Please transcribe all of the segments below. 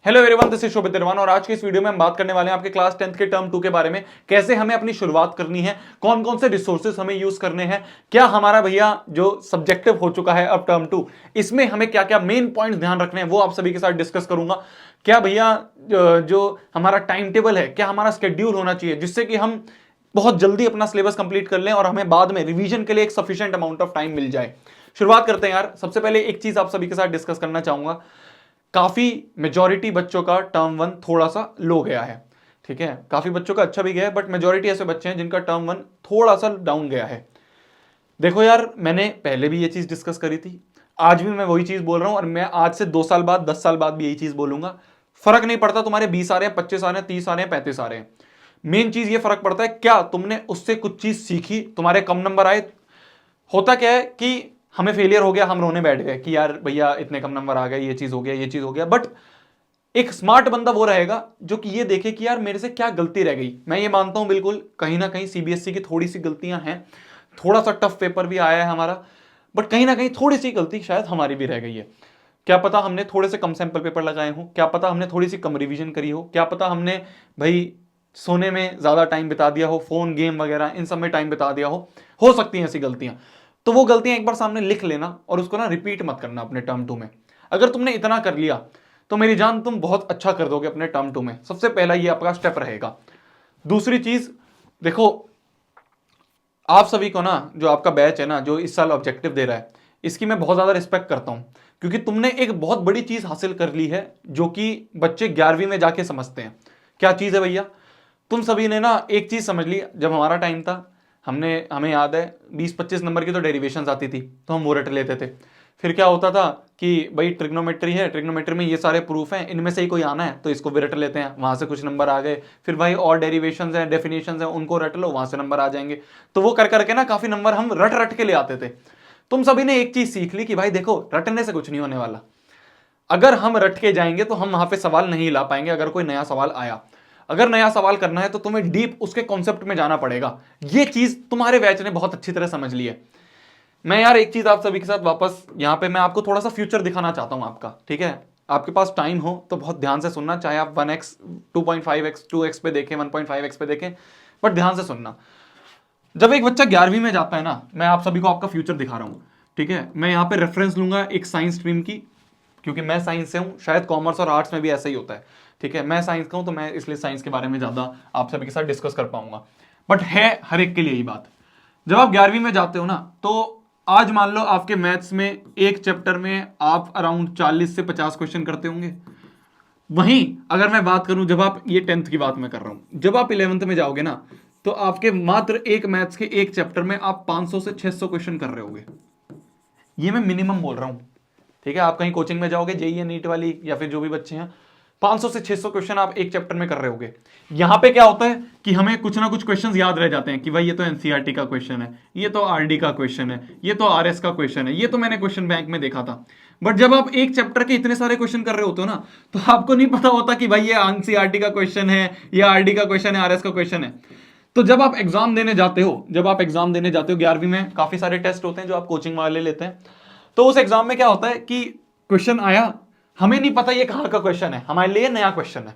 Hello everyone, this is शोभित तिरवान और आज के इस वीडियो में हम बात करने वाले हैं आपके क्लास 10th के टर्म 2 के बारे में। कैसे हमें अपनी शुरुआत करनी है, कौन कौन से रिसोर्सेज हमें यूज करने हैं, क्या हमारा भैया जो सब्जेक्टिव हो चुका है अब टर्म 2 इसमें हमें क्या क्या मेन पॉइंट्स ध्यान रखने हैं वो आप सभी के साथ डिस्कस करूंगा। क्या भैया जो हमारा टाइम टेबल है, क्या हमारा स्केड्यूल होना चाहिए जिससे कि हम बहुत जल्दी अपना सिलेबस कंप्लीट कर लें और हमें बाद में रिवीजन के लिए एक सफिशिएंट अमाउंट ऑफ टाइम मिल जाए। शुरुआत करते हैं यार। सबसे पहले एक चीज आप सभी के साथ डिस्कस करना चाहूंगा। काफी मेजॉरिटी बच्चों का टर्म 1 थोड़ा सा लो गया है, ठीक है। काफी बच्चों का अच्छा भी गया है, बट मेजॉरिटी ऐसे बच्चे हैं जिनका टर्म 1 थोड़ा सा डाउन गया है। देखो यार, मैंने पहले भी ये चीज डिस्कस करी थी, आज भी मैं वही चीज बोल रहा हूं और मैं आज से 2 साल बाद 10 साल बाद भी यही चीज बोलूंगा। फर्क नहीं पड़ता तुम्हारे 20 आ रहे हैं, 25 आ रहे हैं, 30 आ रहे हैं, 35 आ रहे हैं। मेन चीज ये फर्क पड़ता है क्या तुमने उससे कुछ चीज सीखी, तुम्हारे कम नंबर आए। होता क्या है कि हमें फेलियर हो गया, हम रोने बैठ गए कि यार भैया इतने कम नंबर आ गए, ये चीज हो गया, ये चीज हो गया। बट एक स्मार्ट बंदा वो रहेगा जो कि ये देखे कि यार मेरे से क्या गलती रह गई। मैं ये मानता हूं बिल्कुल कहीं ना कहीं सीबीएसई की थोड़ी सी गलतियां हैं, थोड़ा सा टफ पेपर भी आया है हमारा, बट कहीं ना कहीं थोड़ी सी गलती शायद हमारी भी रह गई है। क्या पता हमने थोड़े से कम सैंपल पेपर लगाए हो, क्या पता हमने थोड़ी सी कम रिवीजन करी हो, क्या पता हमने भाई सोने में ज्यादा टाइम बिता दिया हो, फोन गेम वगैरह इन सब में टाइम बिता दिया हो सकती हैं ऐसी गलतियां। तो वो गलतियां एक बार सामने लिख लेना और उसको ना रिपीट मत करना अपने टर्म 2 में। अगर तुमने इतना कर लिया तो मेरी जान तुम बहुत अच्छा कर दोगे अपने टर्म 2 में। सबसे पहला ये आपका स्टेप रहेगा। दूसरी चीज देखो, आप सभी को ना जो आपका बैच है ना, जो इस साल ऑब्जेक्टिव दे रहा है, इसकी मैं बहुत ज्यादा रिस्पेक्ट करता हूं, क्योंकि तुमने एक बहुत बड़ी चीज हासिल कर ली है जो कि बच्चे 11वीं में जाके समझते हैं। क्या चीज है भैया? तुम सभी ने ना एक चीज समझ ली। जब हमारा टाइम था, हमें याद है 20-25 नंबर की तो डेरिवेशंस आती थी, तो हम वो रट लेते थे। फिर क्या होता था कि भाई ट्रिग्नोमेट्री है, ट्रिग्नोमेट्री में ये सारे प्रूफ हैं, इनमें से ही कोई आना है तो इसको भी रट लेते हैं, वहां से कुछ नंबर आ गए। फिर भाई और डेरिवेशंस हैं, डेफिनेशंस हैं, उनको रट लो, वहां से नंबर आ जाएंगे। तो वो कर करके ना काफी नंबर हम रट रट के ले आते थे। तुम सभी ने एक चीज सीख ली कि भाई देखो, रटने से कुछ नहीं होने वाला। अगर हम रट के जाएंगे तो हम वहां पे सवाल नहीं ला पाएंगे। अगर कोई नया सवाल आया, अगर नया सवाल करना है तो तुम्हें डीप उसके कॉन्सेप्ट में जाना पड़ेगा। ये चीज तुम्हारे बैच ने बहुत अच्छी तरह समझ ली है। मैं यार एक चीज आप सभी के साथ वापस यहां पे मैं आपको थोड़ा सा फ्यूचर दिखाना चाहता हूं आपका, ठीक है। आपके पास टाइम हो तो बहुत ध्यान से सुनना, चाहे आप 1x 2.5x 2x पे देखें, 1.5x पे देखें, बट ध्यान से सुनना। जब एक बच्चा 11वीं में जाता है ना, मैं आप सभी को आपका फ्यूचर दिखा रहा हूं, ठीक है। मैं यहां पे रेफरेंस लूंगा एक साइंस स्ट्रीम की, क्योंकि मैं साइंस से हूं। शायद कॉमर्स और आर्ट्स में भी ऐसा ही होता है, ठीक है। मैं साइंस का हूं तो मैं इसलिए साइंस के बारे में ज्यादा आप सभी के साथ डिस्कस कर पाऊंगा, बट है हर एक के लिए यही बात। जब आप 11वीं में जाते हो ना, तो आज मान लो आपके मैथ्स में एक चैप्टर में आप अराउंड 40 से 50 क्वेश्चन करते होंगे। वहीं अगर मैं बात करूं, जब आप, ये 10th की बात मैं कर रहा हूं, जब आप 11th में जाओगे ना, तो आपके मात्र एक मैथ्स के एक चैप्टर में आप 500 से 600 क्वेश्चन कर रहे होगे। ये मैं मिनिमम बोल रहा हूं, ठीक है। आप कहीं कोचिंग में जाओगे, जेईई नीट वाली या फिर जो भी बच्चे हैं, 500 से 600 क्वेश्चन आप एक चैप्टर में कर रहे होगे। यहां पे क्या होता है कि हमें कुछ ना कुछ क्वेश्चंस याद रह जाते हैं कि भाई ये तो एनसीईआरटी का क्वेश्चन है, ये तो आरडी का क्वेश्चन है, ये तो आरएस का क्वेश्चन है, ये तो मैंने क्वेश्चन बैंक में देखा था। बट जब आप एक चैप्टर के इतने सारे क्वेश्चन कर रहे होते हो ना, तो आपको नहीं पता होता कि भाई ये एनसीईआरटी का क्वेश्चन है, ये आरडी का क्वेश्चन है, आरएस का क्वेश्चन है। तो जब आप एग्जाम देने जाते हो, 11वीं में काफी सारे टेस्ट होते हैं जो आप कोचिंग वाले लेते हैं। तो उस एग्जाम में क्या होता है कि क्वेश्चन आया, हमें नहीं पता ये कहां का क्वेश्चन है, हमारे लिए नया क्वेश्चन है।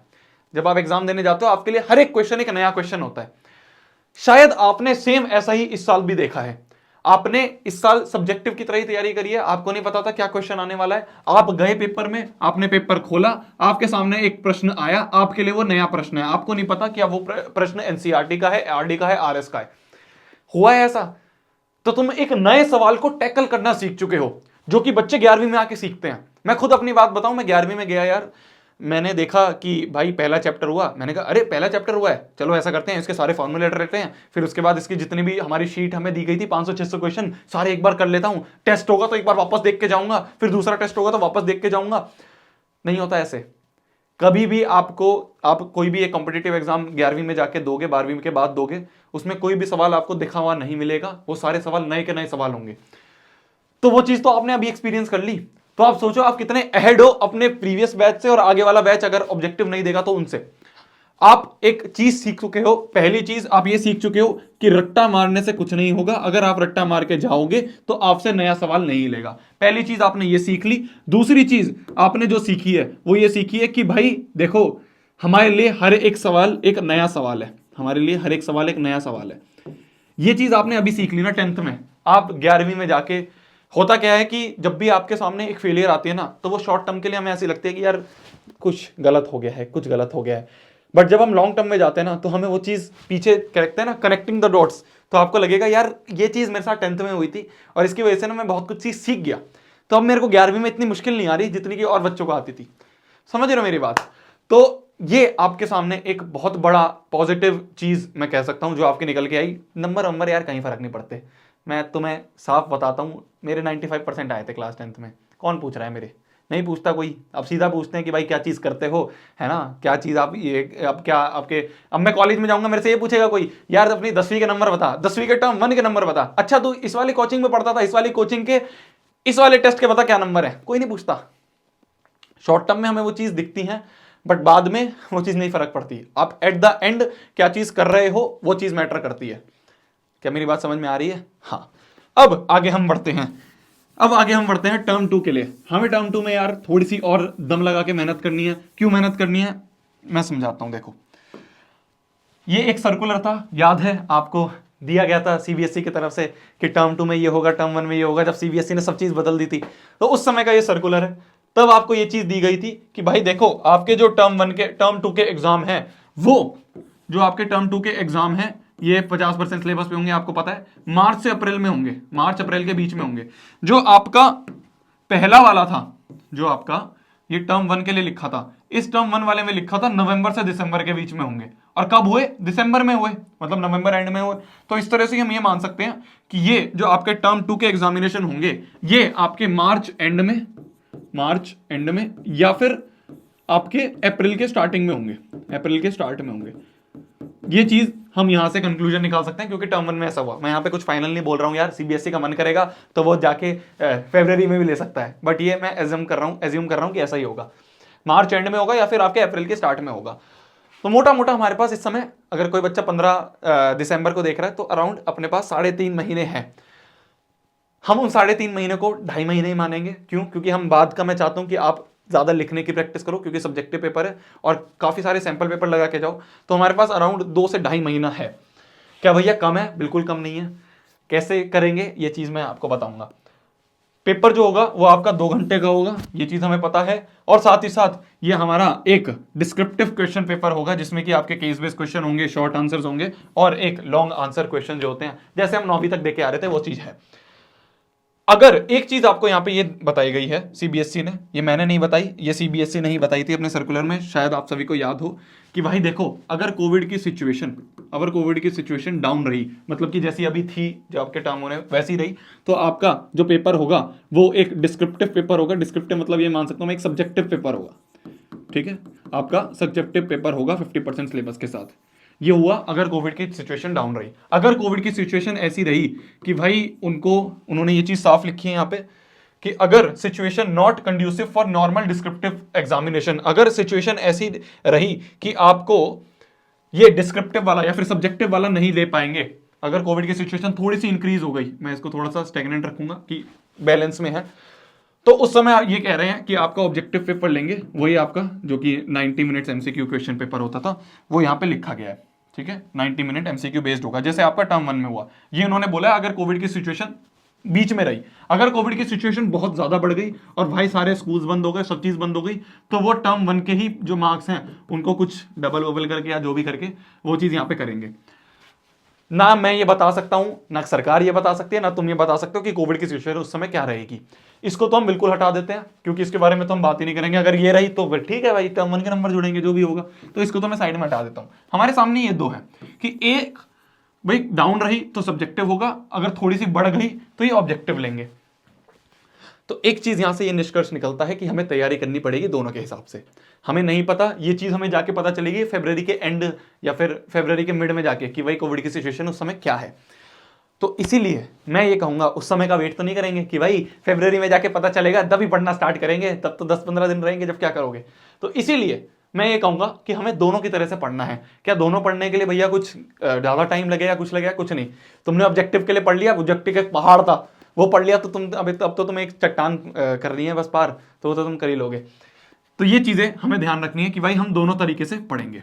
जब आप एग्जाम देने जाते हो, आपके लिए हर एक क्वेश्चन एक नया क्वेश्चन होता है। शायद आपने सेम ऐसा ही इस साल भी देखा है। आपने इस साल सब्जेक्टिव की तरह ही तैयारी करी है, आपको नहीं पता था क्या क्वेश्चन आने वाला है। आप गए पेपर में, आपने पेपर खोला, आपके सामने एक प्रश्न आया, आपके लिए वो नया प्रश्न है, आपको नहीं पता क्या वो प्रश्न एनसीईआरटी का है, आरडी का है, आरएस का है। हुआ है ऐसा? तो तुम एक नए सवाल को टैकल करना सीख चुके हो, जो कि बच्चे 11वीं में आके सीखते हैं। मैं खुद अपनी बात बताऊं, मैं 11वीं में गया यार, मैंने देखा कि भाई पहला चैप्टर हुआ, मैंने कहा अरे पहला चैप्टर हुआ है, चलो ऐसा करते हैं, इसके सारे फॉर्मूले रहते हैं, फिर उसके बाद इसकी जितनी भी हमारी शीट हमें दी गई थी 500-600 क्वेश्चन सारे एक बार कर लेता हूं। टेस्ट होगा तो एक बार वापस देख के जाऊंगा, फिर दूसरा टेस्ट होगा तो वापस देख के जाऊंगा। नहीं होता ऐसे। कभी भी आपको, आप कोई भी एक कॉम्पिटिटिव एग्जाम 11वीं में जाके दोगे, 12वीं के बाद दोगे, उसमें कोई भी सवाल आपको दिखा हुआ नहीं मिलेगा, वो सारे सवाल नए के नए सवाल होंगे। तो वो चीज तो आपने अभी एक्सपीरियंस कर ली। तो आप सोचो आप कितने अहेड हो अपने प्रीवियस बैच से, और आगे वाला बैच अगर ऑब्जेक्टिव नहीं देगा तो उनसे। आप एक चीज सीख चुके हो। पहली चीज आप ये सीख चुके हो कि रट्टा मारने से कुछ नहीं होगा। अगर आप रट्टा मार के जाओगे तो आपसे नया सवाल नहीं लेगा। पहली चीज आपने ये सीख ली। दूसरी चीज आपने जो सीखी है वो ये सीखी है कि भाई देखो, हमारे लिए हर एक सवाल एक नया सवाल है। हमारे लिए हर एक सवाल एक नया सवाल है। ये चीज आपने अभी सीख ली ना 10th में। आप 11वीं में जाके, होता क्या है कि जब भी आपके सामने एक फेलियर आती है ना, तो वो शॉर्ट टर्म के लिए हमें ऐसी लगती है कि यार कुछ गलत हो गया है, कुछ गलत हो गया है। बट जब हम लॉन्ग टर्म में जाते हैं ना, तो हमें वो चीज पीछे कहते हैं ना, कनेक्टिंग द डॉट्स, तो आपको लगेगा यार ये चीज मेरे साथ 10th में हुई थी और इसकी वजह से ना मैं बहुत कुछ चीज सीख गया। तो अब मेरे को 11वीं में इतनी मुश्किल नहीं आ रही जितनी कि और बच्चों को आती थी। समझ रहे हो मेरी बात? तो ये आपके सामने एक बहुत बड़ा पॉजिटिव चीज मैं कह सकता हूं जो आपके निकल के आई। नंबर यार कहीं फर्क नहीं पड़ते। मैं तुम्हें साफ बताता हूं, मेरे 95% आए थे क्लास 10th में। कौन पूछ रहा है मेरे? नहीं पूछता कोई। अब सीधा पूछते हैं कि भाई क्या चीज करते हो, है ना, क्या चीज आप ये, अब क्या आपके, अब मैं कॉलेज में जाऊंगा, मेरे से ये पूछेगा कोई, यार अपनी 10वीं के नंबर बता, 10वीं के टर्म 1 के नंबर बता। अच्छा तू इस वाली कोचिंग में पढ़ता था, इस वाली कोचिंग के इस वाले टेस्ट के बता क्या नंबर है। कोई नहीं पूछता। शॉर्ट टर्म में हमें वो चीज दिखती है, बट बाद में वो चीज नहीं फर्क पड़ती। आप एट द एंड क्या चीज कर रहे हो वो चीज मैटर करती है। क्या मेरी बात समझ में आ रही है? हाँ। अब आगे हम बढ़ते हैं टर्म 2 के लिए। हमें टर्म 2 में यार थोड़ी सी और दम लगा के मेहनत करनी है। क्यों मेहनत करनी है मैं समझाता हूं। देखो, ये एक सर्कुलर था, याद है आपको, दिया गया था सीबीएसई की तरफ से कि टर्म 2 में ये होगा, टर्म 1 में ये होगा, जब सीबीएसई ने सब चीज बदल दी थी। तो उस समय का ये सर्कुलर है। तब आपको ये चीज दी गई थी कि भाई देखो, आपके जो टर्म 2 के एग्जाम है, वो जो आपके टर्म 2 के एग्जाम है, ये 50% सिलेबस पे होंगे। आपको पता है मार्च से अप्रैल में होंगे, मार्च अप्रैल के बीच में होंगे। जो आपका पहला वाला था, जो आपका ये टर्म 1 के लिए लिखा था, इस टर्म 1 वाले में लिखा था नवंबर से दिसंबर के बीच में होंगे। और कब हुए? दिसंबर में हुए, मतलब नवंबर एंड में हुए। तो इस तरह से हम ये मान सकते हैं कि ये जो आपके टर्म 2 के एग्जामिनेशन होंगे, ये आपके मार्च एंड में या फिर आपके अप्रैल के स्टार्टिंग में होंगे, अप्रैल के स्टार्ट में होंगे। ये चीज हम यहां से कंक्लूजन निकाल सकते हैं, क्योंकि टर्म 1 में ऐसा हुआ। मैं यहां पे कुछ फाइनल नहीं बोल रहा हूं यार, सीबीएसई का मन करेगा तो वो जाके फरवरी में भी ले सकता है, बट ये मैं एज्यूम कर रहा हूं कि ऐसा ही होगा, मार्च एंड में होगा या फिर आपके अप्रैल के स्टार्ट में होगा। तो मोटा मोटा हमारे पास इस समय, अगर कोई बच्चा 15 दिसंबर को देख रहा है, तो अराउंड अपने पास 3.5 महीने हैं। हम उन 3.5 महीने को 2.5 महीने ही मानेंगे। क्यों? क्योंकि हम बाद का, मैं चाहता हूं कि आप ज्यादा लिखने की प्रैक्टिस करो, क्योंकि सब्जेक्टिव पेपर है और काफी सारे सैंपल पेपर लगा के जाओ। तो हमारे पास अराउंड 2 से 2.5 महीना है। क्या भैया कम है? बिल्कुल कम नहीं है। कैसे करेंगे ये चीज मैं आपको बताऊंगा। पेपर जो होगा वो आपका 2 घंटे का होगा, ये चीज हमें पता है। और साथ ही साथ ये हमारा एक डिस्क्रिप्टिव क्वेश्चन पेपर होगा, जिसमें कि आपके केस बेस्ड क्वेश्चन होंगे, शॉर्ट आंसर्स होंगे, और एक लॉन्ग आंसर क्वेश्चन जो होते हैं, जैसे हम 9वीं तक देके आ रहे थे, वो चीज है। अगर एक चीज आपको यहां पे ये बताई गई है सीबीएसई ने, ये मैंने नहीं बताई, ये सीबीएसई ने ही बताई थी अपने सर्कुलर में, शायद आप सभी को याद हो, कि भाई देखो, अगर कोविड की सिचुएशन डाउन रही, मतलब कि जैसी अभी थी, जो आपके टर्म होने वैसी रही, तो आपका जो पेपर होगा वो एक डिस्क्रिप्टिव पेपर होगा। डिस्क्रिप्टिव मतलब ये मान सकता हूं मैं, एक सब्जेक्टिव पेपर होगा। ठीक है, आपका सब्जेक्टिव पेपर होगा 50% सिलेबस के साथ। ये हुआ अगर कोविड की सिचुएशन डाउन रही। अगर कोविड की सिचुएशन ऐसी रही कि भाई उन्होंने ये चीज साफ लिखी है यहाँ पे कि अगर situation not conducive for normal descriptive examination, अगर सिचुएशन ऐसी रही कि आपको ये डिस्क्रिप्टिव वाला या फिर सब्जेक्टिव वाला नहीं ले पाएंगे, अगर कोविड की सिचुएशन थोड़ी सी इंक्रीज हो गई, मैं इसको थोड़ा सा स्टेगनेंट रखूंगा कि बैलेंस में है, तो उस समय ये कह रहे हैं कि आपका ऑब्जेक्टिव पेपर लेंगे, वही आपका जो कि 90 मिनट्स एमसीक्यू क्वेश्चन पेपर होता था, वो यहाँ पे लिखा गया है। ठीक है, 90 मिनट एमसीक्यू बेस्ड होगा, जैसे आपका टर्म 1 में हुआ। ये उन्होंने बोला अगर कोविड की सिचुएशन बीच में रही, अगर कोविड की सिचुएशन बहुत ज्यादा बढ़ गई और भाई सारे स्कूल्स बंद हो गए, सब चीज बंद हो गई, तो वो टर्म 1 के ही जो मार्क्स हैं उनको कुछ डबल वबल करके या जो भी करके वो चीज यहाँ पे करेंगे। ना मैं ये बता सकता हूं, ना सरकार ये बता सकती है, ना तुम ये बता सकते हो कि कोविड की सिचुएशन उस समय क्या रहेगी। इसको तो हम बिल्कुल हटा देते हैं, क्योंकि इसके बारे में तो हम बात ही नहीं करेंगे। अगर ये रही तो ठीक है भाई, टर्म 1 के नंबर जुड़ेंगे, जो भी होगा। तो इसको तो मैं साइड में हटा देता हूं। हमारे सामने ये दो है कि एक भाई डाउन रही तो सब्जेक्टिव होगा, अगर थोड़ी सी बढ़ गई तो ये ऑब्जेक्टिव लेंगे। तो एक चीज यहां से ये निष्कर्ष निकलता है कि हमें तैयारी करनी पड़ेगी दोनों के हिसाब से। हमें नहीं पता, ये चीज हमें जाके पता चलेगी फरवरी के एंड या फिर फरवरी के मिड में जाके कि भाई कोविड की सिचुएशन उस समय क्या है। तो इसीलिए मैं ये कहूंगा, उस समय का वेट तो नहीं करेंगे कि भाई फरवरी में जाके पता चलेगा तभी पढ़ना स्टार्ट करेंगे, तब तो 10-15 दिन रहेंगे, जब क्या करोगे। तो इसीलिए मैं ये कहूंगा कि हमें दोनों की तरह से पढ़ना है। क्या दोनों पढ़ने के लिए भैया कुछ ज़्यादा टाइम लगेगा, कुछ लगेगा? कुछ नहीं। तुमने ऑब्जेक्टिव के लिए पढ़ लिया, ऑब्जेक्टिव एक पहाड़ था वो पढ़ लिया, तो तुम अब तो तुम्हें एक चट्टान कर रही है बस पार, तो वो तो तुम कर ही लोगे। तो ये चीज़ें हमें ध्यान रखनी है कि भाई हम दोनों तरीके से पढ़ेंगे।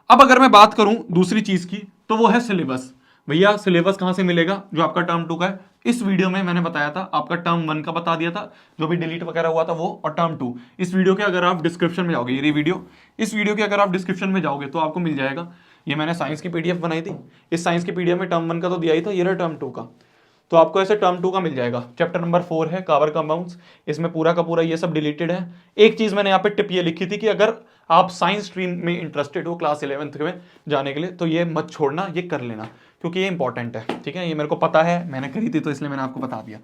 अब अगर मैं बात करूं दूसरी चीज़ की, तो वो है सिलेबस। भैया सिलेबस कहाँ से मिलेगा? जो आपका टर्म 2 का है, इस वीडियो में मैंने बताया था, आपका टर्म 1 का बता दिया था, जो भी डिलीट वगैरह हुआ था वो, और टर्म 2 इस वीडियो के अगर आप डिस्क्रिप्शन में जाओगे, ये वीडियो, इस वीडियो के अगर आप डिस्क्रिप्शन में जाओगे तो आपको मिल जाएगा। ये मैंने साइंस की पीडीएफ बनाई थी, इस साइंस की पीडीएफ में टर्म 1 का तो दिया ही था, ये रहा टर्म 2 का। तो आपको ऐसे टर्म 2 का मिल जाएगा। चैप्टर नंबर 4 है कार्बन कंपाउंड्स, इसमें पूरा का पूरा ये सब डिलीटेड है। एक चीज मैंने यहाँ पे टिप ये लिखी थी कि अगर आप साइंस स्ट्रीम में इंटरेस्टेड हो क्लास 11th में जाने के लिए, तो ये मत छोड़ना, ये कर लेना, क्योंकि ये इंपॉर्टेंट है। ठीक है, ये मेरे को पता है, मैंने करी थी तो इसलिए मैंने आपको बता दिया।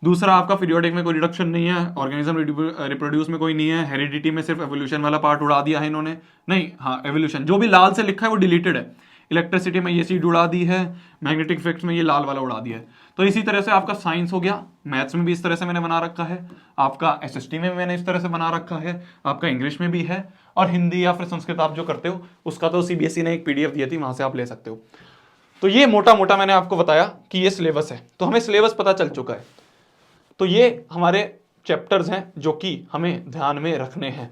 दूसरा, आपका पीरियोडिक में कोई रिडक्शन नहीं है, ऑर्गेनिज्म रिप्रोड्यूस में कोई नहीं है, हेरिडिटी में सिर्फ एवोल्यूशन वाला पार्ट उड़ा दिया है इन्होंने। नहीं, हाँ एवोल्यूशन जो भी लाल से लिखा है वो डिलीटेड है। इलेक्ट्रिसिटी में ये चीज उड़ा दी है, मैग्नेटिक इफेक्ट्स में ये लाल वाला उड़ा दिया है। तो इसी तरह से आपका साइंस हो गया, मैथ्स में भी इस तरह से मैंने बना रखा है, आपका एसएसटी में भी मैंने इस तरह से बना रखा है, आपका इंग्लिश में भी है, और हिंदी या फिर संस्कृत आप जो करते हो उसका तो सीबीएसई ने एक पीडीएफ दी थी, वहां से आप ले सकते हो। तो ये मोटा मोटा मैंने आपको बताया कि ये सिलेबस है, तो हमें सिलेबस पता चल चुका है। तो ये हमारे चैप्टर्स हैं जो कि हमें ध्यान में रखने हैं।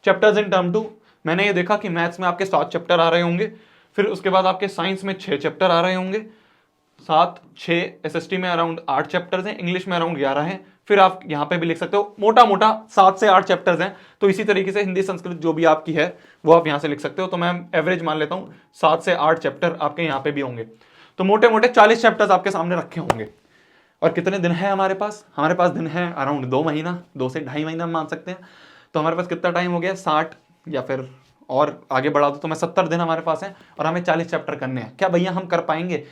चैप्टर्स इन टर्म 2, मैंने ये देखा कि मैथ्स में आपके 7 चैप्टर आ रहे होंगे, फिर उसके बाद आपके साइंस में 6 चैप्टर आ रहे होंगे, 7 6 एसएसटी में अराउंड 8 चैप्टर्स हैं, इंग्लिश में अराउंड 11 हैं, फिर आप यहाँ पे भी लिख सकते हो मोटा मोटा 7 से 8 चैप्टर्स हैं। तो इसी तरीके से हिंदी संस्कृत जो भी आपकी है वो आप यहाँ से लिख सकते हो। तो मैं एवरेज मान लेता हूँ 7 से 8 चैप्टर आपके यहाँ पे भी होंगे, तो मोटे मोटे 40 चैप्टर्स आपके सामने रखे होंगे। और कितने दिन है हमारे पास? हमारे पास दिन है अराउंड 2 महीना, 2 से 2.5 महीना मान सकते हैं। तो हमारे पास कितना टाइम हो गया? 60, या फिर और आगे बढ़ा दो तो मैं 70 दिन हमारे पास है, और हमें 40 चैप्टर करने हैं। क्या भैया हम कर पाएंगे?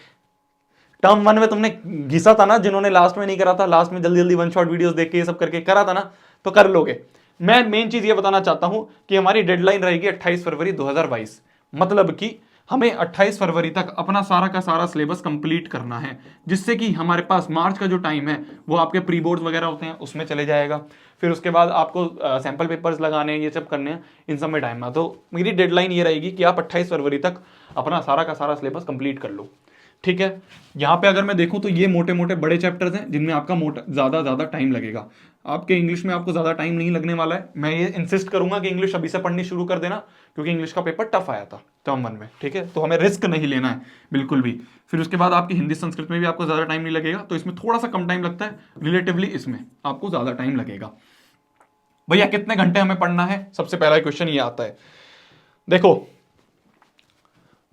टर्म 1 में तुमने घिसा था ना, जिन्होंने लास्ट में नहीं करा था, लास्ट में जल्दी जल्दी वन शॉट वीडियोस देख के ये सब करके करा था ना, तो कर लोगे। मैं मेन चीज ये बताना चाहता हूं कि हमारी डेडलाइन रहेगी 28 फरवरी 2022, मतलब कि हमें 28 फरवरी तक अपना सारा का सारा सिलेबस कंप्लीट करना है, जिससे कि हमारे पास मार्च का जो टाइम है वो आपके प्री बोर्ड्स वगैरह होते हैं उसमें चले जाएगा। फिर उसके बाद आपको सैंपल पेपर्स लगाने हैं, ये सब करने हैं, इन सब में टाइम है। तो मेरी डेडलाइन ये रहेगी कि आप 28 फरवरी तक अपना सारा का सारा सिलेबस कंप्लीट कर लो। ठीक है, यहाँ पे अगर मैं देखूं तो ये मोटे मोटे बड़े चैप्टर्स हैं जिनमें आपका ज्यादा टाइम लगेगा। आपके इंग्लिश में आपको ज्यादा टाइम नहीं लगने वाला है। मैं ये इंसिस्ट करूंगा कि इंग्लिश अभी से पढ़नी शुरू कर देना, क्योंकि इंग्लिश का पेपर टफ आया था टर्म 1 में। ठीक है, तो हमें रिस्क नहीं लेना है बिल्कुल भी। फिर उसके बाद आपकी हिंदी संस्कृत में भी आपको ज्यादा टाइम नहीं लगेगा, तो इसमें थोड़ा सा कम टाइम लगता है रिलेटिवली, इसमें आपको ज्यादा टाइम लगेगा। भैया कितने घंटे हमें पढ़ना है? सबसे पहला क्वेश्चन ये आता है। देखो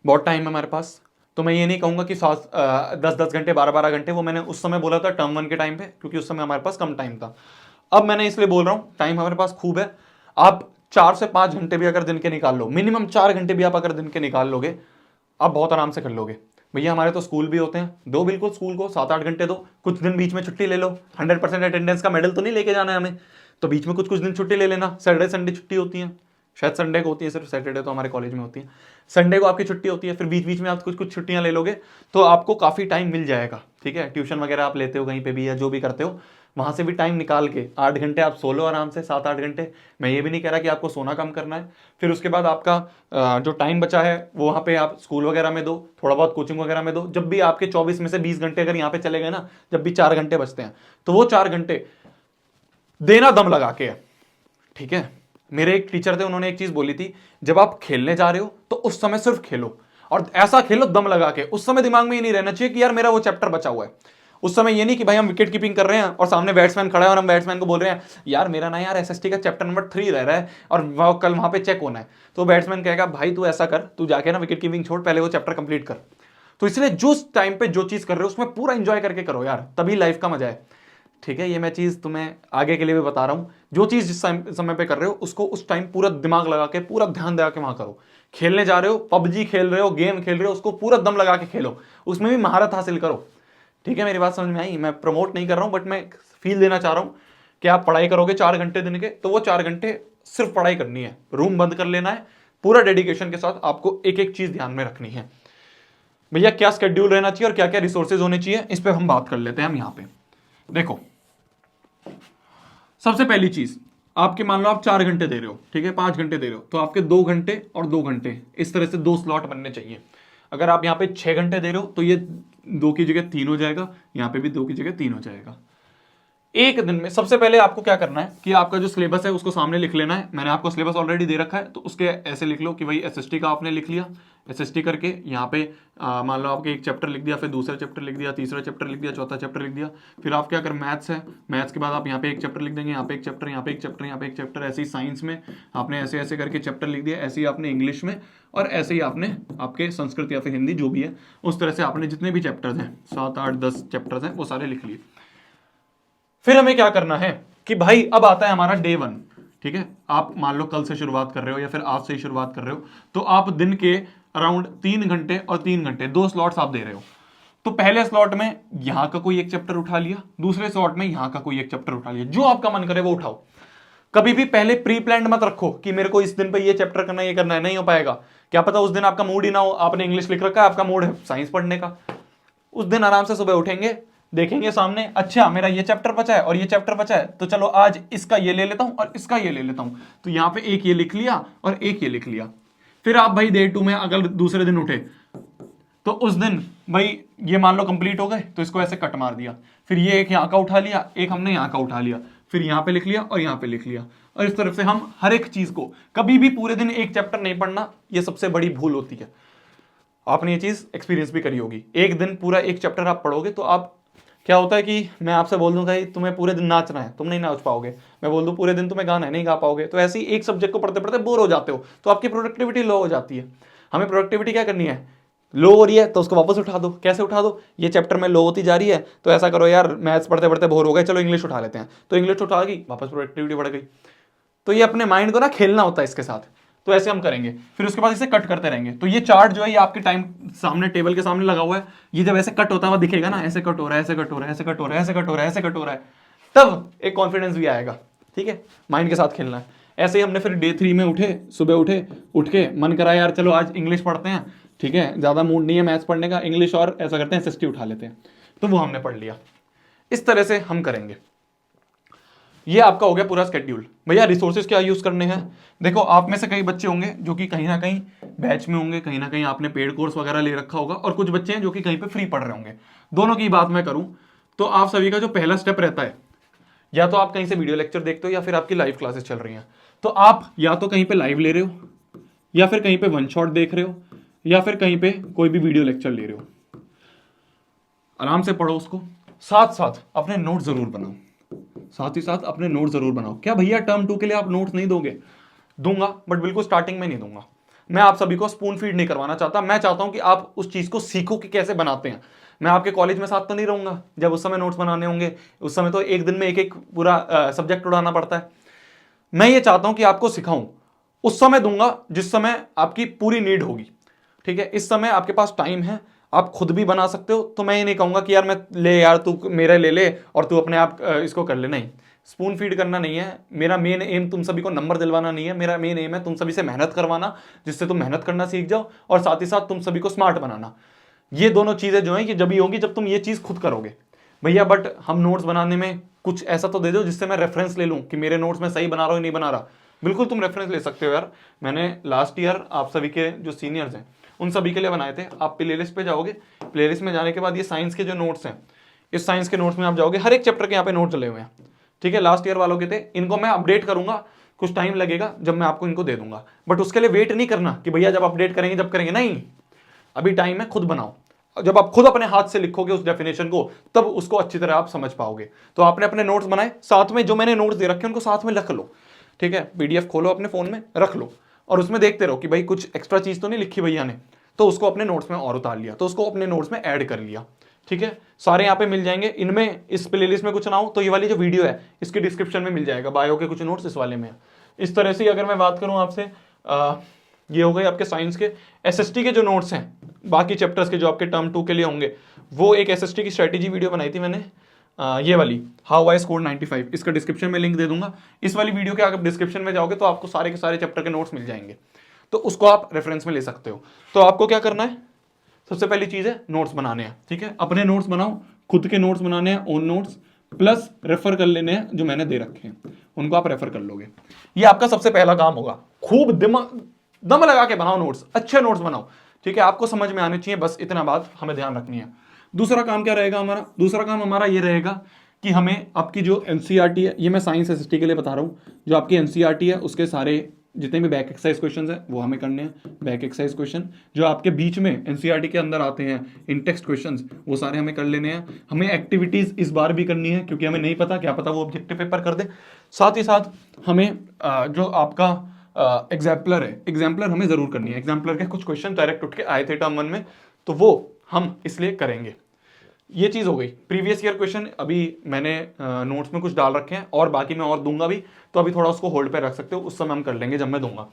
बहुत टाइम है हमारे पास, तो मैं ये नहीं कहूंगा कि 10 घंटे 12 घंटे, वो मैंने उस समय बोला था टर्म 1 के टाइम पे, क्योंकि उस समय हमारे पास कम टाइम था। अब मैंने इसलिए बोल रहा हूं टाइम हमारे पास खूब है। आप 4 से 5 घंटे भी अगर दिन के निकाल लो, मिनिमम 4 घंटे भी आप अगर दिन के निकाल लोगे, आप बहुत आराम से कर लोगे। भैया हमारे तो स्कूल भी होते हैं, दो बिल्कुल स्कूल को 7-8 घंटे दो, कुछ दिन बीच में छुट्टी ले लो। 100% अटेंडेंस का मेडल तो नहीं लेके जाना है हमें, तो बीच में कुछ दिन छुट्टी ले लेना। सैटरडे संडे छुट्टी होती है, शायद संडे को होती है, सिर्फ सैटरडे तो हमारे कॉलेज में होती है। संडे को आपकी छुट्टी होती है, फिर बीच बीच में आप कुछ छुट्टियां ले लोगे, तो आपको काफ़ी टाइम मिल जाएगा। ठीक है, ट्यूशन वगैरह आप लेते हो कहीं पे भी या जो भी करते हो, वहाँ से भी टाइम निकाल के 8 घंटे आप सो लो आराम से, 7-8 घंटे। मैं ये भी नहीं कह रहा कि आपको सोना कम करना है। फिर उसके बाद आपका जो टाइम बचा है वो वहाँ पे आप स्कूल वगैरह में दो, थोड़ा बहुत कोचिंग वगैरह में दो। जब भी आपके 24 में से 20 घंटे अगर यहाँ पे चले गए ना, जब भी 4 घंटे बचते हैं, तो वो 4 घंटे देना दम लगा के। ठीक है, मेरे एक टीचर थे, उन्होंने एक चीज बोली थी, जब आप खेलने जा रहे हो तो उस समय सिर्फ खेलो, और ऐसा खेलो दम लगा के। उस समय दिमाग में ये नहीं रहना चाहिए कि यार मेरा वो चैप्टर बचा हुआ है। उस समय ये नहीं कि भाई हम विकेट कीपिंग कर रहे हैं और सामने बैट्समैन खड़ा है और हम बैट्समैन को बोल रहे हैं यार मेरा ना यार एसएसटी का चैप्टर नंबर 3 रह रहा है और वो कल वहां पे चेक होना है। तो बैट्समैन कहेगा भाई तू ऐसा कर, तू जाके ना विकेट कीपिंग छोड़, पहले वो चैप्टर कंप्लीट कर। तो इसलिए जो टाइम पे जो चीज कर रहे हो उसमें पूरा इंजॉय करके करो यार, तभी लाइफ का मजा है। ठीक है, ये मैं चीज़ तुम्हें आगे के लिए भी बता रहा हूँ। जो चीज़ जिस समय पे कर रहे हो उसको उस टाइम पूरा दिमाग लगा के, पूरा ध्यान लगा के वहां करो। खेलने जा रहे हो, पबजी खेल रहे हो, गेम खेल रहे हो, उसको पूरा दम लगा के खेलो, उसमें भी महारत हासिल करो। ठीक है, मेरी बात समझ में आई? मैं प्रमोट नहीं कर रहा हूँ, बट मैं फील देना चाह रहा हूँ कि आप पढ़ाई करोगे 4 घंटे दिन के, तो वो 4 घंटे सिर्फ पढ़ाई करनी है, रूम बंद कर लेना है, पूरा डेडिकेशन के साथ आपको एक एक चीज़ ध्यान में रखनी है। भैया क्या स्केड्यूल रहना चाहिए और क्या क्या रिसोर्सेज होने चाहिए, इस पर हम बात कर लेते हैं। हम यहाँ पे देखो, सबसे पहली चीज आपके मान लो आप 4 घंटे दे रहे हो, ठीक है, 5 घंटे दे रहे हो, तो आपके 2 घंटे और 2 घंटे, इस तरह से 2 स्लॉट बनने चाहिए। अगर आप यहाँ पे 6 घंटे दे रहे हो तो ये 2 की जगह 3 हो जाएगा, यहाँ पे भी 2 की जगह 3 हो जाएगा। एक दिन में सबसे पहले आपको क्या करना है कि आपका जो सिलेबस है उसको सामने लिख लेना है। मैंने आपको सिलेबस ऑलरेडी दे रखा है, तो उसके ऐसे लिख लो कि भाई एसएसटी का आपने लिख लिया, एसएसटी करके यहाँ पे मान लो आपके एक चैप्टर लिख दिया, फिर दूसरा चैप्टर लिख दिया, तीसरा चैप्टर लिख दिया, चौथा चैप्टर लिख दिया। फिर आप क्या कर, मैथ्स है, मैथ्स के बाद आप यहाँ पे एक चैप्टर लिख देंगे, यहाँ पे एक चैप्टर, यहाँ पे एक चैप्टर, यहाँ पे एक चैप्टर। ऐसे ही साइंस में आपने ऐसे ऐसे करके चैप्टर लिख दिया, ऐसे ही आपने इंग्लिश में, और ऐसे ही आपने आपके संस्कृत या फिर हिंदी जो भी है उस तरह से आपने जितने भी चैप्टर्स हैं 7 8 10 चैप्टर्स हैं वो सारे लिख लिए। फिर हमें क्या करना है कि भाई अब आता है हमारा डे 1, ठीक है। आप मान लो कल से शुरुआत कर रहे हो या फिर आज से ही शुरुआत कर रहे हो, तो आप दिन के अराउंड 3 घंटे और 3 घंटे 2 स्लॉट्स आप दे रहे हो। तो पहले स्लॉट में यहां का कोई एक चैप्टर उठा लिया, दूसरे स्लॉट में यहां का कोई एक चैप्टर उठा लिया, जो आपका मन करे वो उठाओ। कभी भी पहले प्री प्लान मत रखो कि मेरे को इस दिन पे ये चैप्टर करना है, ये करना है, नहीं हो पाएगा। क्या पता उस दिन आपका मूड ही ना हो, आपने इंग्लिश लिख रखा है, आपका मूड है साइंस पढ़ने का। उस दिन आराम से सुबह उठेंगे, देखेंगे सामने, अच्छा मेरा ये चैप्टर बचा है और ये चैप्टर बचा है, तो चलो आज इसका ये ले लेता हूं और इसका ये ले लेता हूं। तो यहां पे एक ये लिख लिया और एक ये लिख लिया। फिर आप भाई डे 2 में अगर दूसरे दिन उठे तो उस दिन भाई ये मान लो कंप्लीट हो गए, तो इसको ऐसे कट मार दिया। फिर ये एक यहाँ का उठा लिया, एक हमने यहाँ का उठा लिया, फिर यहाँ पे लिख लिया और यहाँ पे लिख लिया। और इस तरफ से हम हर एक चीज को, कभी भी पूरे दिन एक चैप्टर नहीं पढ़ना, ये सबसे बड़ी भूल होती है। आपने ये चीज एक्सपीरियंस भी करी होगी, एक दिन पूरा एक चैप्टर आप पढ़ोगे तो आप, क्या होता है कि मैं आपसे बोल दूंगा तुम्हें पूरे दिन नाचना है, तुम नहीं नाच पाओगे। मैं बोल दूं पूरे दिन तुम्हें गाना है, नहीं गा पाओगे। तो ऐसे ही एक सब्जेक्ट को पढ़ते पढ़ते बोर हो जाते हो, तो आपकी प्रोडक्टिविटी लो हो जाती है। हमें प्रोडक्टिविटी क्या करनी है, लो हो रही है तो उसको वापस उठा दो। कैसे उठा दो, ये चैप्टर में लो होती जा रही है तो ऐसा करो यार, मैथ्स पढ़ते पढ़ते बोर हो गए, चलो इंग्लिश उठा लेते हैं, तो इंग्लिश उठा गई, वापस प्रोडक्टिविटी बढ़ गई। तो ये अपने माइंड को ना खेलना होता है इसके साथ। तो ऐसे हम करेंगे, फिर उसके बाद इसे कट करते रहेंगे। तो ये चार्ट जो है ये आपके टाइम सामने टेबल के सामने लगा हुआ है, ये जब ऐसे कट होता हुआ दिखेगा ना, ऐसे कट हो रहा है, ऐसे कट हो रहा है, ऐसे कट हो रहा है, ऐसे कट हो रहा है, ऐसे कट हो रहा है, तब एक कॉन्फिडेंस भी आएगा। ठीक है, माइंड के साथ खेलना है। ऐसे ही हमने फिर डे 3 में उठे, सुबह उठे, उठ के मन करा यार चलो आज इंग्लिश पढ़ते हैं, ठीक है, ज्यादा मूड नहीं है मैथ्स पढ़ने का, इंग्लिश और ऐसा करते हैं एसएसटी उठा लेते हैं, तो वो हमने पढ़ लिया। इस तरह से हम करेंगे। ये आपका हो गया पूरा स्केड्यूल। भैया रिसोर्सेज क्या यूज करने हैं, देखो आप में से कई बच्चे होंगे जो कि कहीं ना कहीं बैच में होंगे, कहीं ना कहीं आपने पेड कोर्स वगैरह ले रखा होगा, और कुछ बच्चे हैं जो कि कहीं पे फ्री पढ़ रहे होंगे। दोनों की बात मैं करूं तो आप सभी का जो पहला स्टेप रहता है, या तो आप कहीं से वीडियो लेक्चर देखते हो या फिर आपकी लाइव क्लासेस चल रही हैं, तो आप या तो कहीं पे लाइव ले रहे हो, या फिर कहीं पे वन शॉट देख रहे हो, या फिर कहीं पे कोई भी वीडियो लेक्चर ले रहे हो। आराम से पढ़ो उसको, साथ साथ अपने नोट जरूर बनाओ, साथ ही साथ अपने नोट जरूर बनाओ। क्या भैया टर्म 2 के लिए आप नोट्स नहीं दोगे, दूंगा, बट बिल्कुल स्टार्टिंग में नहीं दूंगा। मैं आप सभी को स्पून फीड नहीं करवाना चाहता, मैं चाहता हूं कि आप उस चीज को सीखो कि कैसे बनाते हैं। मैं आपके कॉलेज में साथ तो नहीं रहूंगा, जब उस समय नोट्स बनाने होंगे, उस समय तो एक दिन में एक एक पूरा सब्जेक्ट उड़ाना पड़ता है। मैं ये चाहता हूं कि आपको सिखाऊं, उस समय दूंगा जिस समय आपकी पूरी नीड होगी। ठीक है, इस समय आपके पास टाइम है, आप खुद भी बना सकते हो, तो मैं ये नहीं कहूंगा कि यार मैं ले यार तू मेरे ले ले और तू अपने आप इसको कर ले। नहीं, स्पून फीड करना नहीं है मेरा मेन एम, तुम सभी को नंबर दिलवाना नहीं है। मेरा मेन एम है तुम सभी से मेहनत करवाना, जिससे तुम मेहनत करना सीख जाओ, और साथ ही साथ तुम सभी को स्मार्ट बनाना। ये दोनों चीजें जो है कि जब भी होंगी जब तुम ये चीज खुद करोगे। भैया बट हम नोट्स बनाने में कुछ ऐसा तो दे दो जिससे मैं रेफरेंस ले लूं कि मेरे नोट्स में सही बना रहा हूं नहीं बना रहा। बिल्कुल तुम रेफरेंस ले सकते हो यार, मैंने लास्ट ईयर आप सभी के जो सीनियर्स हैं उन सभी के लिए बनाए थे। आप प्लेलिस्ट पे जाओगे, प्लेलिस्ट में जाने के बाद ये साइंस के जो नोट्स हैं, इस साइंस के नोट्स में आप जाओगे, हर एक चैप्टर के यहाँ पे नोट चले हुए हैं। ठीक है, लास्ट ईयर वालों के थे, इनको मैं अपडेट करूंगा, कुछ टाइम लगेगा जब मैं आपको इनको दे दूंगा, बट उसके लिए वेट नहीं करना कि भैया जब अपडेट करेंगे जब करेंगे, नहीं, अभी टाइम है, खुद बनाओ। जब आप खुद अपने हाथ से लिखोगे उस डेफिनेशन को, तब उसको अच्छी तरह आप समझ पाओगे। तो आपने अपने नोट्स बनाए, साथ में जो मैंने नोट्स दे रखे हैं उनको साथ में रख लो। ठीक है, पीडीएफ खोलो अपने फोन में, रख लो, और उसमें देखते रहो कि भाई कुछ एक्स्ट्रा चीज तो नहीं लिखी भैया ने, तो उसको अपने नोट्स में और उतार लिया, तो उसको अपने नोट्स में ऐड कर लिया। ठीक है, सारे यहाँ पे मिल जाएंगे। इनमें इस प्लेलिस्ट में कुछ ना हो तो ये वाली जो वीडियो है इसके डिस्क्रिप्शन में मिल जाएगा, बायो के कुछ नोट्स इस वाले में है। इस तरह से अगर मैं बात करूं आपसे, ये हो गए आपके साइंस के। एसएसटी के जो नोट्स हैं बाकी चैप्टर्स के जो आपके टर्म 2 के लिए होंगे, वो एक एसएसटी की स्ट्रेटेजी वीडियो बनाई थी मैंने, ये वाली हाउ आई स्कोर्ड 95, इसका डिस्क्रिप्शन में लिंक दे दूंगा। इस वाली वीडियो के अगर डिस्क्रिप्शन में जाओगे तो आपको सारे के सारे चैप्टर के नोट्स मिल जाएंगे, तो उसको आप रेफरेंस में ले सकते हो। तो आपको क्या करना है, सबसे पहली चीज है नोट्स बनाने हैं। ठीक है, अपने नोट्स बनाओ, खुद के नोट्स बनाने हैं, ओन नोट्स, प्लस रेफर कर लेने हैं जो मैंने दे रखे हैं, उनको आप रेफर कर लोगे। ये आपका सबसे पहला काम होगा। खूब दम लगा के बनाओ नोट्स, अच्छे नोट्स बनाओ, ठीक है, आपको समझ में आने चाहिए, बस इतना बात हमें ध्यान रखनी है। दूसरा काम क्या रहेगा हमारा? दूसरा काम हमारा ये रहेगा कि हमें आपकी जो एनसीईआरटी है, ये मैं साइंस एसएसटी के लिए बता रहा हूँ, जो आपकी एनसीईआरटी है उसके सारे जितने भी बैक एक्सरसाइज क्वेश्चंस हैं वो हमें करने हैं। बैक एक्सरसाइज क्वेश्चन जो आपके बीच में एनसीईआरटी के अंदर आते हैं, इन टेक्स्ट क्वेश्चंस, वो सारे हमें कर लेने हैं। हमें एक्टिविटीज इस बार भी करनी है क्योंकि हमें नहीं पता, क्या पता वो ऑब्जेक्टिव पेपर कर दे। साथ ही साथ हमें जो आपका एग्जाम्पलर है, एग्जाम्पलर हमें जरूर करनी है। एग्जाम्पलर के कुछ क्वेश्चन डायरेक्ट उठ के आए थे टर्म 1 में, तो वो हम इसलिए करेंगे। ये चीज हो गई। प्रीवियस ईयर क्वेश्चन अभी मैंने नोट्स में कुछ डाल रखे हैं और बाकी मैं और दूंगा भी, तो अभी थोड़ा उसको होल्ड पे रख सकते हो, उस समय हम कर लेंगे जब मैं दूंगा,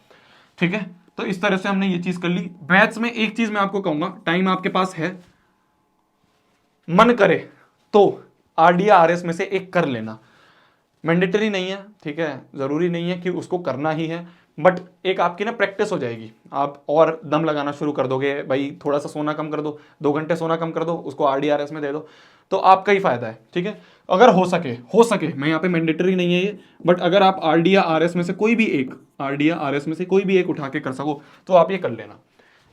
ठीक है। तो इस तरह से हमने ये चीज कर ली। मैथ्स में एक चीज मैं आपको कहूंगा, टाइम आपके पास है, मन करे तो आरडीआर आरएस में से एक कर लेना। मैंडेटरी नहीं है, ठीक है, जरूरी नहीं है कि उसको करना ही है, बट एक आपकी ना प्रैक्टिस हो जाएगी, आप और दम लगाना शुरू कर दोगे। भाई थोड़ा सा सोना कम कर दो, 2 घंटे सोना कम कर दो, उसको आरडीआरएस में दे दो, तो आपका ही फायदा है, ठीक है। अगर हो सके मैं यहाँ पे मैंडेटरी नहीं है ये, बट अगर आप आरडीआरएस में से कोई भी एक, आरडीआरएस में से कोई भी एक उठा के कर सको तो आप ये कर लेना।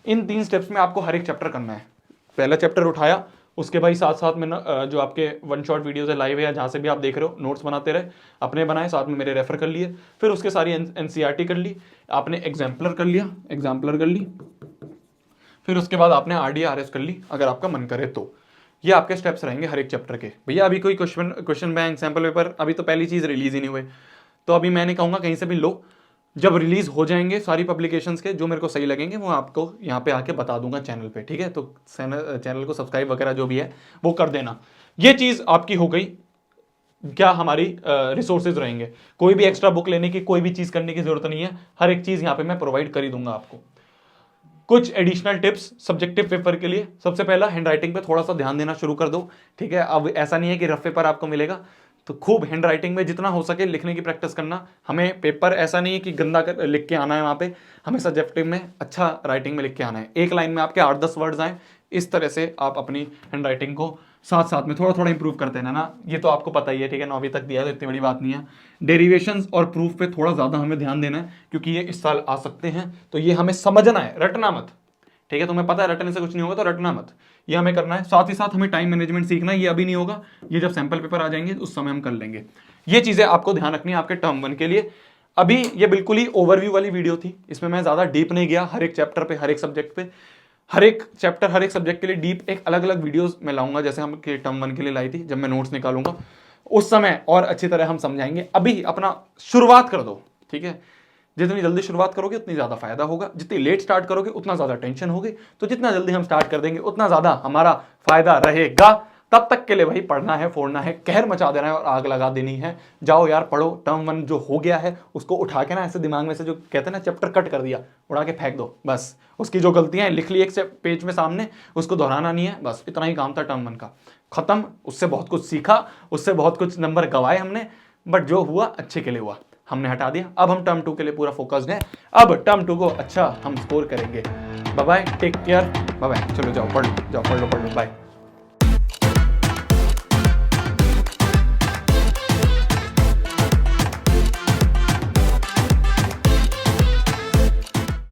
इन 3 स्टेप्स में आपको हर एक चैप्टर करना है। पहला चैप्टर उठाया, उसके भाई साथ साथ में जो आपके 1 शॉट वीडियोस है लाइव है या जहाँ से भी आप देख रहे हो, नोट्स बनाते रहे, अपने बनाए, साथ में मेरे रेफर कर लिए, फिर उसके सारी एनसीईआरटी कर ली, आपने एग्जाम्पलर कर लिया, एग्जाम्पलर कर ली, फिर उसके बाद आपने आरडीआरएस कर ली अगर आपका मन करे तो। ये आपके स्टेप्स रहेंगे हर एक चैप्टर के। भैया अभी कोई क्वेश्चन बैंक सैंपल पेपर, अभी तो पहली चीज़ रिलीज ही नहीं हुए, तो अभी मैं नहीं कहूँगा कहीं से भी लो, जब रिलीज हो जाएंगे सारी पब्लिकेशंस के जो मेरे को सही लगेंगे वो आपको यहाँ पे आके बता दूंगा चैनल पे, ठीक है। तो चैनल को सब्सक्राइब वगैरह जो भी है वो कर देना। ये चीज़ आपकी हो गई। क्या हमारी रिसोर्सेज रहेंगे, कोई भी एक्स्ट्रा बुक लेने की, कोई भी चीज़ करने की जरूरत नहीं है, हर एक चीज़ यहाँ पे मैं प्रोवाइड कर ही दूंगा आपको। कुछ एडिशनल टिप्स सब्जेक्टिव पेपर के लिए, सबसे पहला हैंड राइटिंग पे थोड़ा सा ध्यान देना शुरू कर दो, ठीक है। अब ऐसा नहीं है कि रफ पेपर आपको मिलेगा, तो खूब हैंड राइटिंग में जितना हो सके लिखने की प्रैक्टिस करना। हमें पेपर ऐसा नहीं है कि गंदा लिख के आना है, वहाँ पे हमें सब्जेक्टिव में अच्छा राइटिंग में लिख के आना है, एक लाइन में आपके 8-10 वर्ड्स आए, इस तरह से आप अपनी हैंड राइटिंग को साथ साथ में थोड़ा थोड़ा इंप्रूव करते हैं ना। ये तो आपको पता ही है, ठीक है, 9वीं तक दिया है तो इतनी बड़ी बात नहीं है। डेरिवेशंस और प्रूफ पे थोड़ा ज़्यादा हमें ध्यान देना है क्योंकि ये इस साल आ सकते हैं, तो ये हमें समझना है, रटना मत, ठीक है। तुम्हें पता है रटने से कुछ नहीं होगा, तो रटना मत, ये हमें करना है। साथ ही साथ हमें टाइम मैनेजमेंट सीखना है, ये अभी नहीं होगा, ये जब सैंपल पेपर आ जाएंगे उस समय हम कर लेंगे। ये चीज़ें आपको ध्यान रखनी है आपके टर्म 1 के लिए। अभी ये बिल्कुल ही ओवरव्यू वाली वीडियो थी, इसमें मैं ज़्यादा डीप नहीं गया, हर एक चैप्टर पे, हर एक सब्जेक्ट पे, हर एक चैप्टर हर एक सब्जेक्ट के लिए डीप एक अलग अलग वीडियोस मैं लाऊंगा, जैसे हम टर्म 1 के लिए लाई थी, जब मैं नोट्स निकालूंगा उस समय और अच्छी तरह हम समझाएंगे। अभी अपना शुरुआत कर दो, ठीक है। जितनी जल्दी शुरुआत करोगे उतनी ज़्यादा फायदा होगा, जितनी लेट स्टार्ट करोगे उतना ज़्यादा टेंशन होगी, तो जितना जल्दी हम स्टार्ट कर देंगे उतना ज़्यादा हमारा फायदा रहेगा। तब तक के लिए भाई पढ़ना है, फोड़ना है, कहर मचा देना है और आग लगा देनी है। जाओ यार पढ़ो, टर्म 1 जो हो गया है उसको उठा के ना ऐसे दिमाग में से, जो कहते हैं ना चैप्टर कट कर दिया, उड़ा के फेंक दो, बस। उसकी जो गलतियां लिख ली एक पेज में सामने, उसको दोहराना नहीं है, बस इतना ही काम था टर्म 1 का, खत्म। उससे बहुत कुछ सीखा, उससे बहुत कुछ नंबर गवाए हमने, बट जो हुआ अच्छे के लिए हुआ, हमने हटा दिया। अब हम टर्म 2 के लिए पूरा फोकस्ड है, अब टर्म 2 को अच्छा हम स्कोर करेंगे। Bye bye, take care, bye bye, चलो जाओ पढ़ लो, बाय।